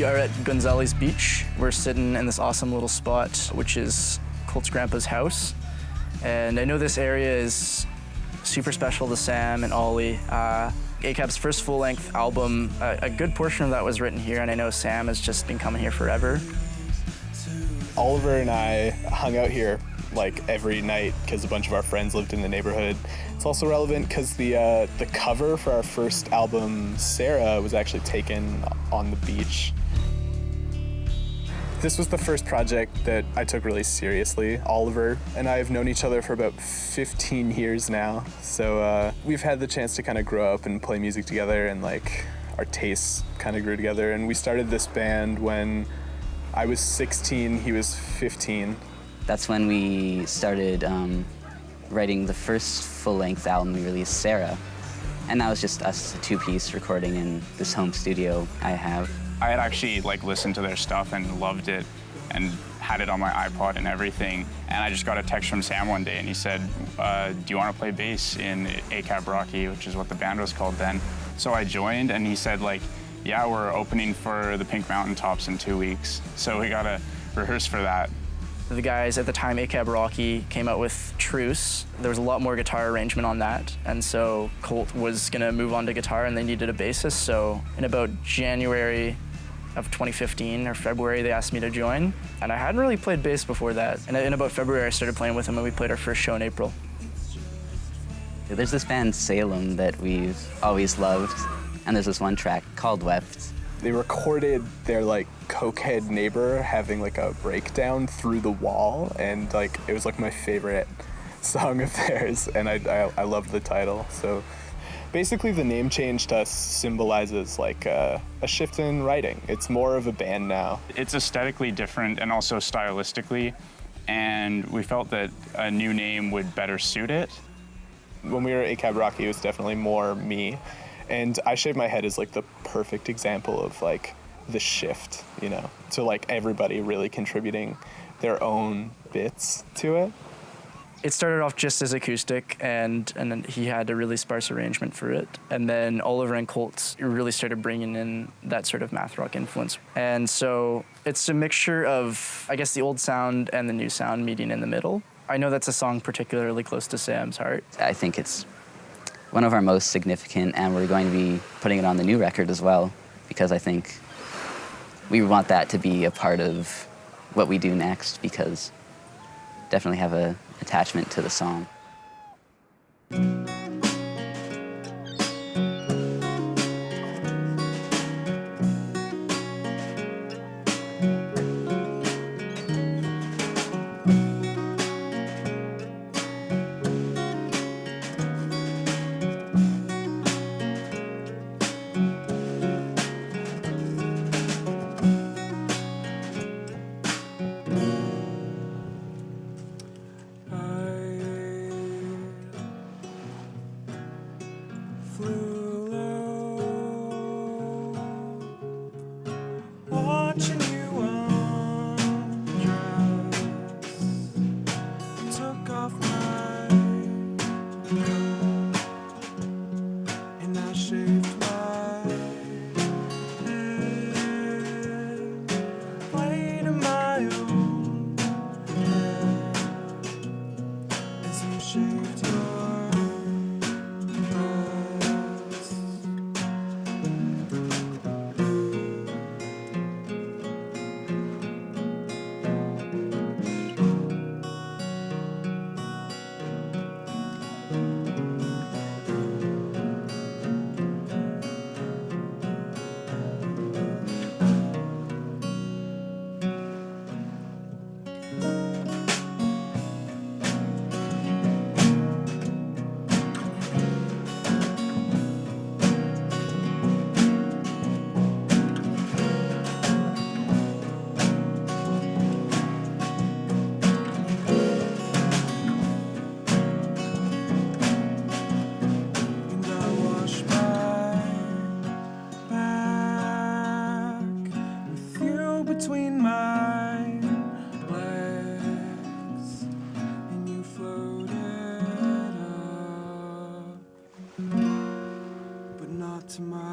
are at Gonzales Beach. We're sitting in this awesome little spot, which is Colt's grandpa's house. And I know this area is super special to Sam and Ollie. ACAB's first full-length album, a good portion of that was written here, and I know Sam has just been coming here forever. Oliver and I hung out here like every night because a bunch of our friends lived in the neighborhood. It's also relevant because the cover for our first album, Sarah, was actually taken on the beach. This was the first project that I took really seriously. Oliver and I have known each other for about 15 years now, so we've had the chance to kind of grow up and play music together, and like our tastes kind of grew together. And we started this band when I was 16, he was 15. That's when we started writing the first full-length album we released, Sarah. And that was just us, a two-piece recording in this home studio I have. I had actually listened to their stuff and loved it and had it on my iPod and everything. And I just got a text from Sam one day and he said, do you want to play bass in ACAB Rocky, which is what the band was called then. So I joined and he said yeah, we're opening for the Pink Mountain Tops in 2 weeks. So we gotta rehearse for that. The guys at the time, ACAB Rocky, came out with Truce. There was a lot more guitar arrangement on that, and so Colt was gonna move on to guitar and they needed a bassist, so in about January of 2015 or February, they asked me to join, and I hadn't really played bass before that. And in about February, I started playing with them and we played our first show in April. There's this band, Salem, that we've always loved, and there's this one track called Wept. They recorded their cokehead neighbor having a breakdown through the wall, and it was my favorite song of theirs, and I loved the title. So basically the name change to us symbolizes a shift in writing. It's more of a band now. It's aesthetically different and also stylistically, and we felt that a new name would better suit it. When we were at ACAB Rocky, it was definitely more me. And I Shave My Head is the perfect example of the shift, to everybody really contributing their own bits to it. It started off just as acoustic, and then he had a really sparse arrangement for it. And then Oliver and Colt really started bringing in that sort of math rock influence. And so it's a mixture of, I guess, the old sound and the new sound meeting in the middle. I know that's a song particularly close to Sam's heart. I think it's one of our most significant, and we're going to be putting it on the new record as well, because I think we want that to be a part of what we do next, because definitely have an attachment to the song. Watching you undress, took off my coat, and I shaved my head, played in my own head as you shaved your between my legs, and you floated up, but not to my